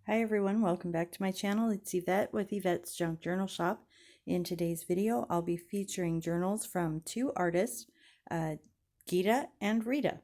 Hi everyone, welcome back to my channel. It's Yvette with Yvette's Junk Journal Shop. In today's video, I'll be featuring journals from two artists, Gita and Rita.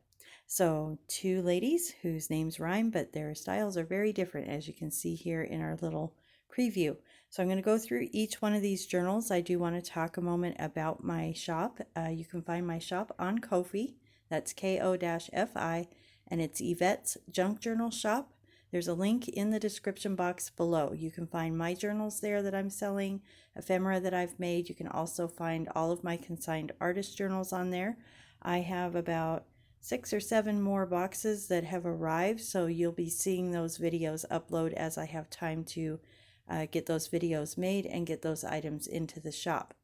So two ladies whose names rhyme, but their styles are very different, as you can see here in our little preview. So I'm going to go through each one of these journals. I do want to talk a moment about my shop. You can find my shop on Ko-fi. That's Ko-fi, and it's Yvette's Junk Journal Shop. There's a link in the description box below. You can find my journals there that I'm selling, ephemera that I've made. You can also find all of my consigned artist journals on there. I have about 6 or 7 more boxes that have arrived, so you'll be seeing those videos upload as I have time to get those videos made and get those items into the shop.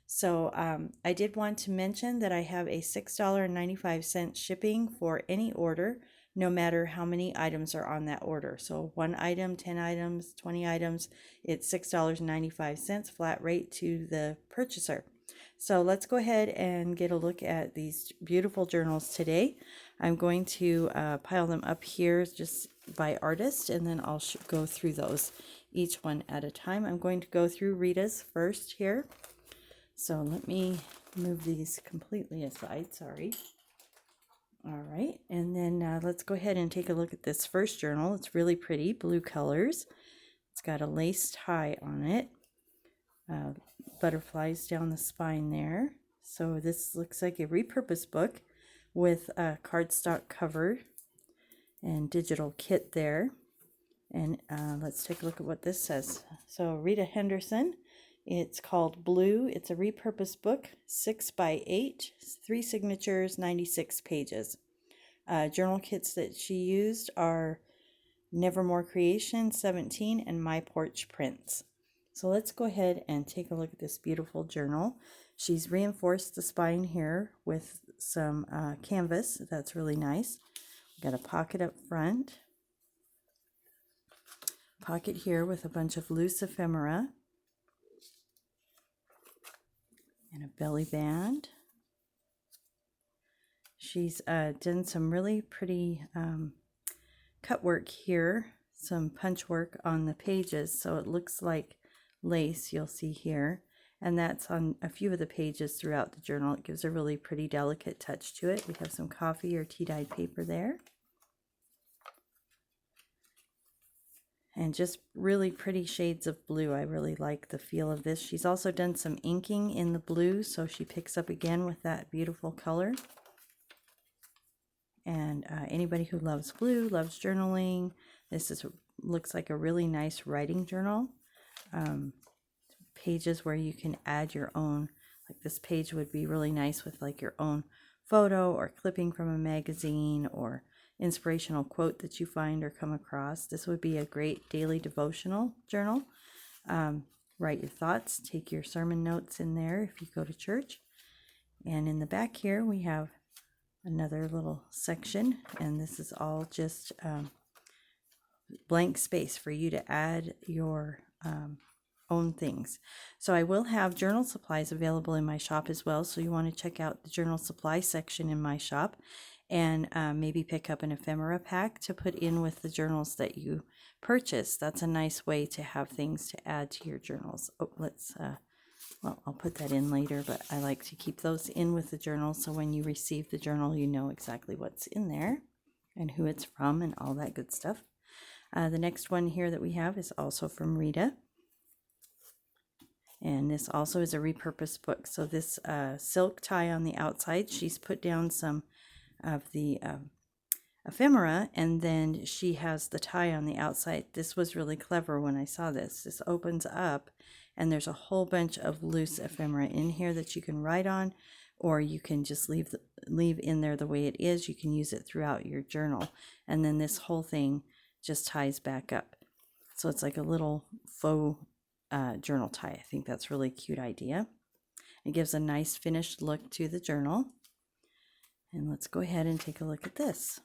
So I did want to mention that I have a $6.95 shipping for any order, no matter how many items are on that order. So 1 item, 10 items, 20 items, it's $6.95 flat rate to the purchaser. So let's go ahead and get a look at these beautiful journals today. I'm going to pile them up here just by artist, and then I'll go through those each one at a time. I'm going to go through Rita's first here. So let me move these completely aside, sorry. All right, and then let's go ahead and take a look at this first journal. It's really pretty, blue colors. It's got a lace tie on it, butterflies down the spine there. So this looks like a repurposed book with a cardstock cover and digital kit there. And let's take a look at what this says. So Rita Henderson. It's called Blue. It's a repurposed book, 6x8, 3 signatures, 96 pages. Journal kits that she used are Nevermore Creation 17 and My Porch Prints. So let's go ahead and take a look at this beautiful journal. She's reinforced the spine here with some canvas. That's really nice. Got a pocket up front. Pocket here with a bunch of loose ephemera. And a belly band. She's done some really pretty cut work here, some punch work on the pages, so it looks like lace you'll see here, and that's on a few of the pages throughout the journal. It gives a really pretty delicate touch to it. We have some coffee or tea-dyed paper there. And just really pretty shades of blue. I really like the feel of this. She's also done some inking in the blue, so she picks up again with that beautiful color. And anybody who loves blue, loves journaling, looks like a really nice writing journal. Pages where you can add your own, like this page would be really nice with like your own photo or clipping from a magazine or inspirational quote that you find or come across. This would be a great daily devotional journal. Write your thoughts, take your sermon notes in there if you go to church. And in the back here we have another little section, and this is all just blank space for you to add your own things. So I will have journal supplies available in my shop as well, so you want to check out the journal supply section in my shop and maybe pick up an ephemera pack to put in with the journals that you purchase. That's a nice way to have things to add to your journals. Oh, well, I'll put that in later, but I like to keep those in with the journal, so when you receive the journal, you know exactly what's in there and who it's from and all that good stuff. The next one here that we have is also from Rita. And this also is a repurposed book. So this silk tie on the outside, she's put down some of the ephemera, and then she has the tie on the outside. This was really clever when I saw this. This opens up, and there's a whole bunch of loose ephemera in here that you can write on, or you can just leave in there the way it is. You can use it throughout your journal, and then this whole thing just ties back up. So it's like a little faux journal tie. I think that's a really cute idea. It gives a nice finished look to the journal. And let's go ahead and take a look at this.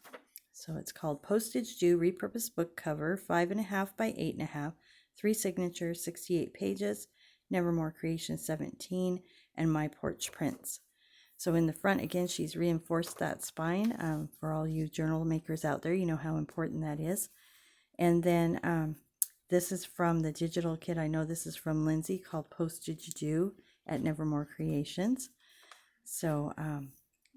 So it's called Postage Due Repurposed Book Cover, 5.5 by 8.5, 3 signatures, 68 pages, Nevermore Creation 17, and My Porch Prints. So in the front, again, she's reinforced that spine. For all you journal makers out there, you know how important that is. And then this is from the digital kit. I know this is from Lindsay, called Postage Due at Nevermore Creations. So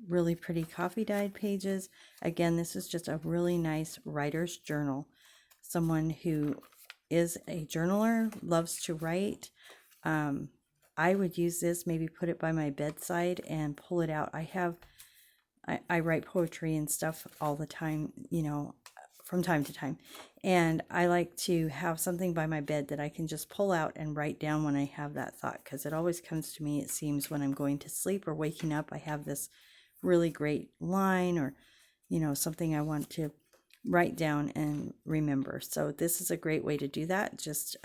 really pretty coffee dyed pages. Again, this is just a really nice writer's journal. Someone who is a journaler, loves to write. I would use this, maybe put it by my bedside and pull it out. I write poetry and stuff all the time, you know, from time to time. And I like to have something by my bed that I can just pull out and write down when I have that thought, because it always comes to me, it seems, when I'm going to sleep or waking up. I have this really great line or, you know, something I want to write down and remember. So this is a great way to do that. Just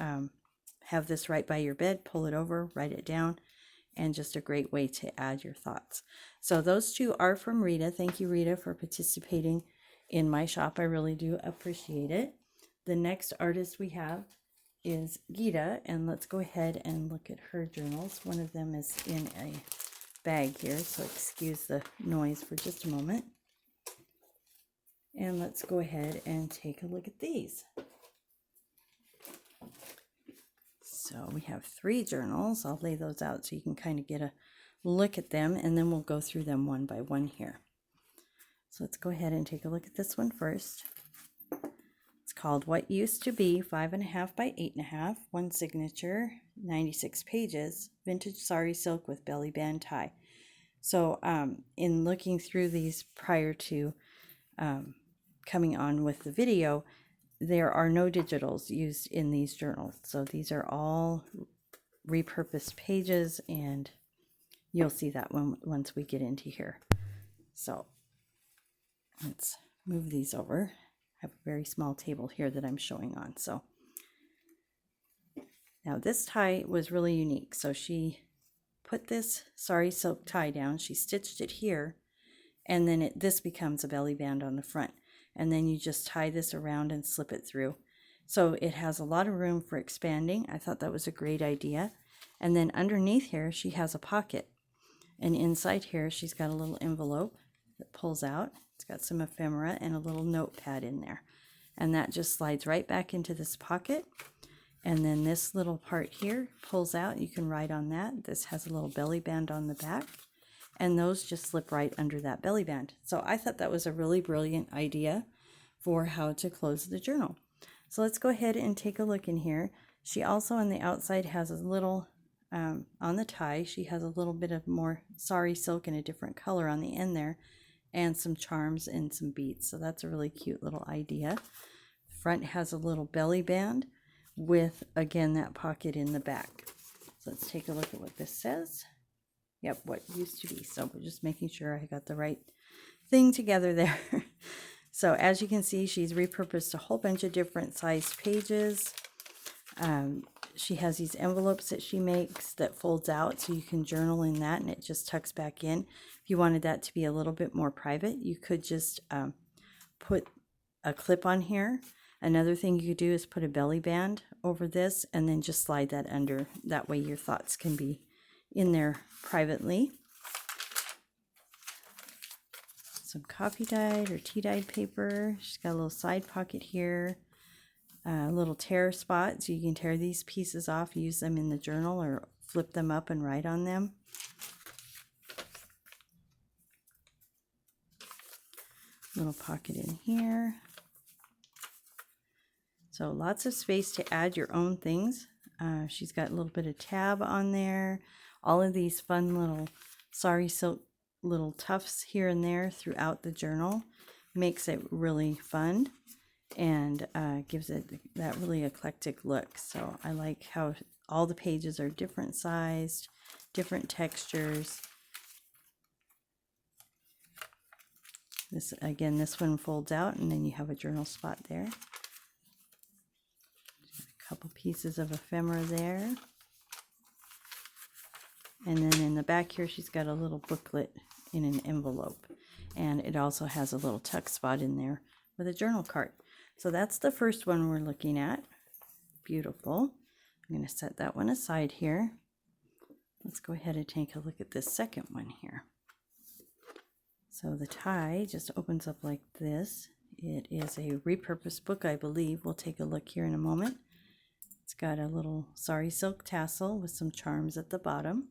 have this right by your bed, pull it over, write it down, and just a great way to add your thoughts. So those two are from Rita. Thank you, Rita, for participating in my shop. I really do appreciate it. The next artist we have is Gita, and let's go ahead and look at her journals. One of them is in a bag here, so excuse the noise for just a moment. And let's go ahead and take a look at these. So we have 3 journals. I'll lay those out so you can kind of get a look at them, and then we'll go through them one by one here. So let's go ahead and take a look at this one first. It's called What Used to Be, 5.5 by 8.5, one signature, 96 pages, vintage sari silk with belly band tie. So in looking through these prior to coming on with the video, there are no digitals used in these journals. So these are all repurposed pages, and you'll see that once we get into here. So let's move these over. I have a very small table here that I'm showing on. So now this tie was really unique. So she put this sari silk tie down, she stitched it here, and then this becomes a belly band on the front. And then you just tie this around and slip it through. So it has a lot of room for expanding. I thought that was a great idea. And then underneath here, she has a pocket. And inside here, she's got a little envelope that pulls out. It's got some ephemera and a little notepad in there. And that just slides right back into this pocket. And then this little part here pulls out. You can write on that. This has a little belly band on the back. And those just slip right under that belly band. So I thought that was a really brilliant idea for how to close the journal. So let's go ahead and take a look in here. She also on the outside has a little, on the tie, she has a little bit of more sari silk in a different color on the end there, and some charms and some beads. So that's a really cute little idea. Front has a little belly band with, again, that pocket in the back. So let's take a look at what this says. Yep, what used to be. So we're just making sure I got the right thing together there. So as you can see, she's repurposed a whole bunch of different size pages. She has these envelopes that she makes that folds out, so you can journal in that, and it just tucks back in. If you wanted that to be a little bit more private, you could just put a clip on here. Another thing you could do is put a belly band over this and then just slide that under. That way your thoughts can be in there privately. Some coffee dyed or tea dyed paper. She's got a little side pocket here, a little tear spot, so you can tear these pieces off, use them in the journal, or flip them up and write on them. Little pocket in here. So lots of space to add your own things. She's got a little bit of tab on there. All of these fun little sari silk little tufts here and there throughout the journal makes it really fun, and gives it that really eclectic look. So I like how all the pages are different sized, different textures. This, again, this one folds out, and then you have a journal spot there. A couple pieces of ephemera there. And then in the back here, she's got a little booklet in an envelope. And it also has a little tuck spot in there with a journal card. So that's the first one we're looking at. Beautiful. I'm going to set that one aside here. Let's go ahead and take a look at this second one here. So the tie just opens up like this, It is a repurposed book, I believe. We'll take a look here in a moment. It's got a little sari silk tassel with some charms at the bottom.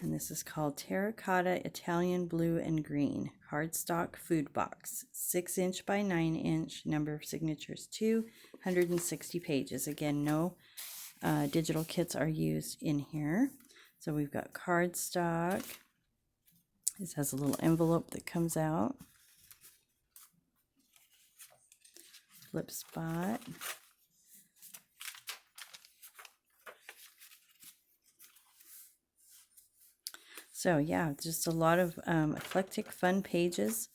And this is called Terracotta Italian Blue and Green Cardstock Food Box, 6" by 9". Number of signatures 260 pages. Again, no digital kits are used in here. So we've got cardstock. This has a little envelope that comes out. Flip spot. So yeah, just a lot of eclectic, fun pages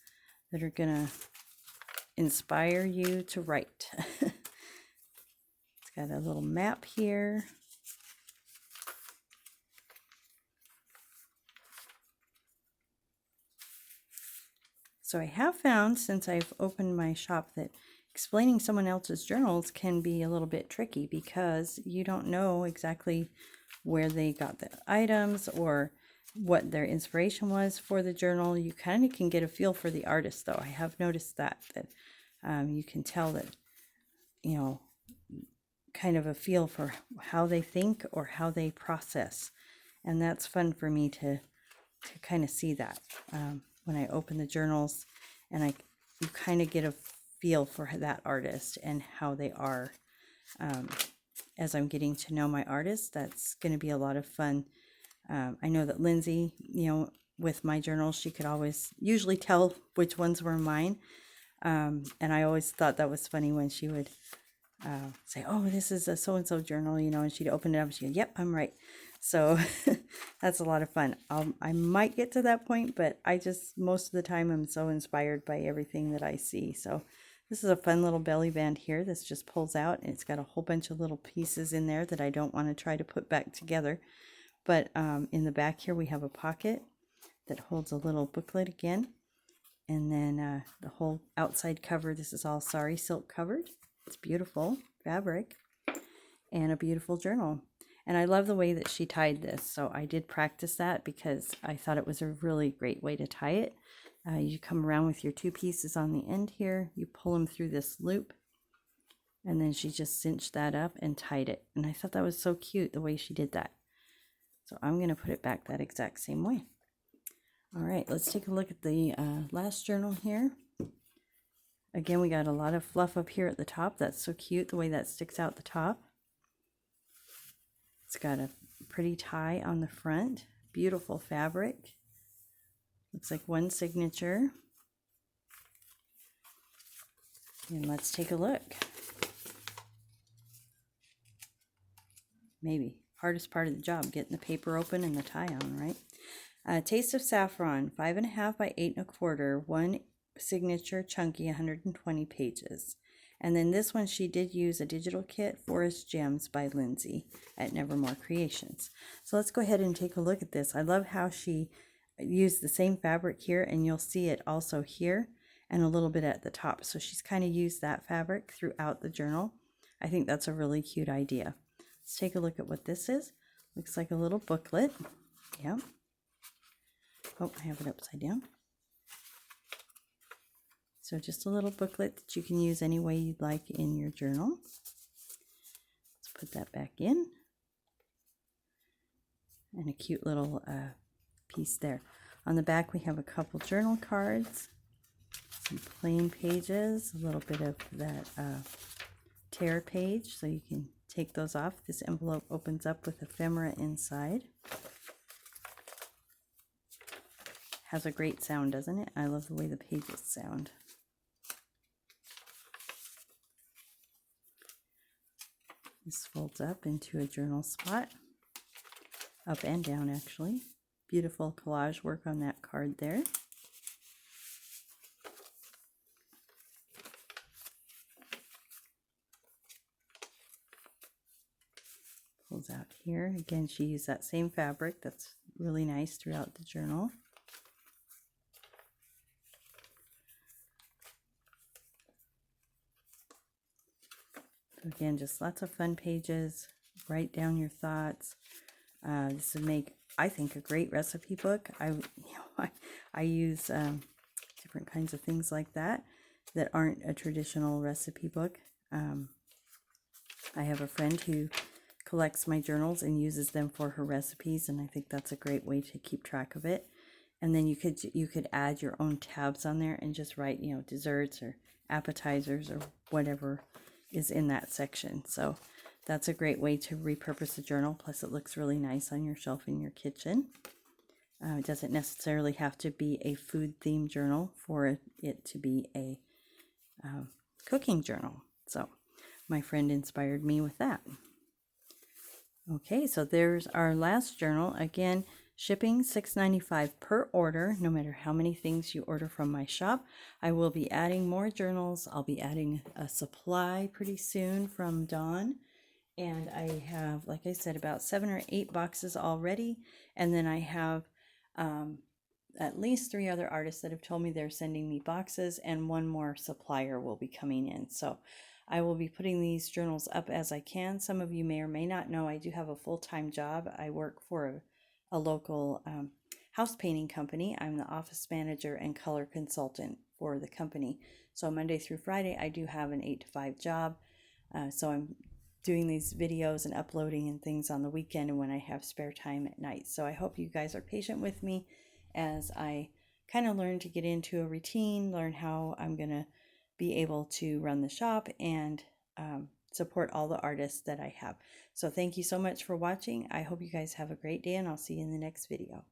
that are gonna inspire you to write. It's got a little map here. So I have found, since I've opened my shop, that explaining someone else's journals can be a little bit tricky because you don't know exactly where they got the items or what their inspiration was for the journal. You kind of can get a feel for the artist, though. I have noticed that you can tell that, you know, kind of a feel for how they think or how they process. And that's fun for me to kind of see that when I open the journals, and you kind of get a feel for that artist and how they are. As I'm getting to know my artist, that's going to be a lot of fun. I know that Lindsay, you know, with my journals, she could usually tell which ones were mine. And I always thought that was funny when she would say, oh, this is a so-and-so journal, you know, and she'd open it up and she'd go, yep, I'm right. So that's a lot of fun. I might get to that point, but most of the time I'm so inspired by everything that I see. So this is a fun little belly band here. This just pulls out, and it's got a whole bunch of little pieces in there that I don't want to try to put back together. But in the back here, we have a pocket that holds a little booklet again. And then the whole outside cover, this is all sari silk covered. It's beautiful fabric and a beautiful journal. And I love the way that she tied this. So I did practice that because I thought it was a really great way to tie it. You come around with your two pieces on the end here. You pull them through this loop. And then she just cinched that up and tied it. And I thought that was so cute the way she did that. So I'm going to put it back that exact same way. All right, let's take a look at the last journal here. Again, we got a lot of fluff up here at the top. That's so cute, the way that sticks out the top. It's got a pretty tie on the front. Beautiful fabric. Looks like one signature. And let's take a look. Maybe hardest part of the job, getting the paper open and the tie on, right? Taste of Saffron, 5.5 by 8.25, one signature, chunky, 120 pages. And then this one, she did use a digital kit, Forest Gems by Lindsay at Nevermore Creations. So let's go ahead and take a look at this. I love how she used the same fabric here, and you'll see it also here and a little bit at the top. So she's kind of used that fabric throughout the journal. I think that's a really cute idea. Let's take a look at what this is. Looks like a little booklet. Yeah. Oh, I have it upside down. So just a little booklet that you can use any way you'd like in your journal. Let's put that back in. And a cute little piece there. On the back we have a couple journal cards, some plain pages, a little bit of that tear page, so you can take those off. This envelope opens up with ephemera inside. Has a great sound, doesn't it? I love the way the pages sound. This folds up into a journal spot, up and down actually. Beautiful collage work on that card there. Pulls out here. Again, she used that same fabric that's really nice throughout the journal. Again, just lots of fun pages. Write down your thoughts. This would make, I think, a great recipe book. I use different kinds of things like that aren't a traditional recipe book. I have a friend who collects my journals and uses them for her recipes, and I think that's a great way to keep track of it. And then you could add your own tabs on there and just write, desserts or appetizers or whatever is in that section. So that's a great way to repurpose a journal. Plus it looks really nice on your shelf in your kitchen. It doesn't necessarily have to be a food themed journal for it to be a cooking journal. So my friend inspired me with that. Okay, so there's our last journal. Again, shipping $6.95 per order, no matter how many things you order from my shop. I will be adding more journals. I'll be adding a supply pretty soon from Dawn. And I have, like I said, about 7 or 8 boxes already. And then I have at least 3 other artists that have told me they're sending me boxes, and 1 more supplier will be coming in. So I will be putting these journals up as I can. Some of you may or may not know I do have a full-time job. I work for a local house painting company. I'm the office manager and color consultant for the company. So Monday through Friday, I do have an 8 to 5 job. So I'm doing these videos and uploading and things on the weekend and when I have spare time at night. So I hope you guys are patient with me as I kind of learn to get into a routine, learn how I'm going to be able to run the shop and support all the artists that I have. So thank you so much for watching. I hope you guys have a great day, and I'll see you in the next video.